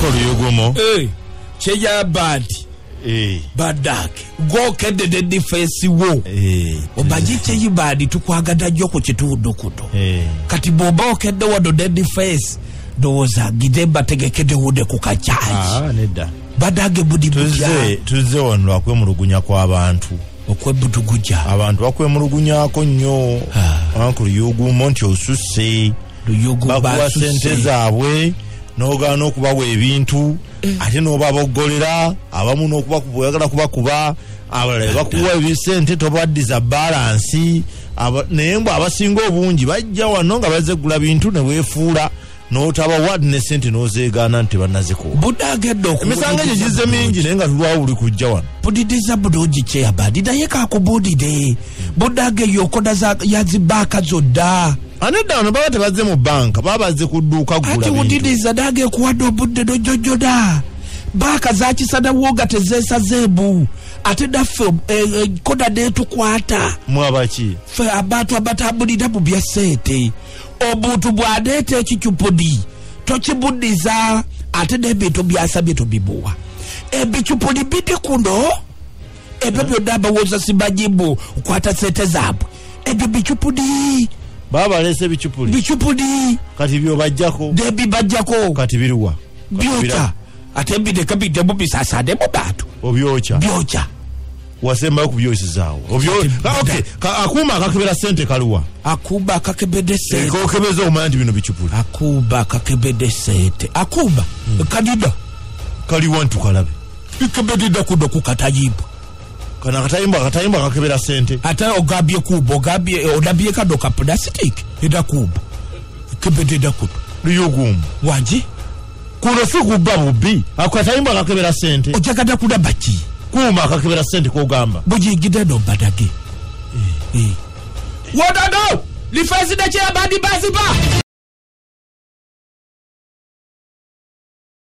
Uncle Yugumo. Cheya bad. Badake. Go kede the defense wo. Obaji cheyi bad tukwagada joko chitudo kuto. Kati boba kede wado the defense. Doza gideba tegekede wude kukachaji. Neda. Badage budi tuze wano akwe murugunya kwa abantu. Okwe butuguja. Abantu akwe murugunya ko nnyo. Uncle Yugumo nti osuse. Bakuwa sente zaabwe. Nogano kubawa ebintu ate no babogolera abamu no kubayagala kubakuba abalala bakuwa ebisente tobaddiza balance nemba abasinga obungi bajja wano nga bazegula bintu ne wefuula n'otaba wad ne sente nozeegana nti banaziko budageddo emisanga gize mingi nenga tulwawo uli kujja wano budidiza budoji cheya badida yeka kubudide budage yokoda za yazibaka zodda anedda ono baba tebaze mu banka babaze kudduuka gula bintu ati udidiza dage kuwado budde do jojoda baka zakisada woga tezesa zebu ate daffe koda detu kwata mwabaki fe abantu abatabulida bubya sente obutu bwadete ekichupudi tokibudiza ate debito byasabye tobibuwa ebichupudi bite kundo ebyo daba woza sibajibu kwata sente zabwe ebyo bichupudi baba lese bichupudi kati byo bajjako debi bajjako kati biruwa byocha ate bide kabide bubisasa de mubatu byocha wasemba kubyosizaawo okay akuma akakebera sente kaluwa akuba akakebede sente ko kebeza omandi bino bichupudi akuba akakebede sente akuba kadida kali wantu kalabe ikebede dakudo kukatajibu kana katayimba akakebera sente ata ogabye kubo odabye kadoka plastic edakuba ikebede dakudo Yugumo waji kuno sikuba bubi akatayimba akakebera sente ojakada kuda baki kuma akakebera sente ko gamba bujigide do badage wadado lifasi da cheya badi basipa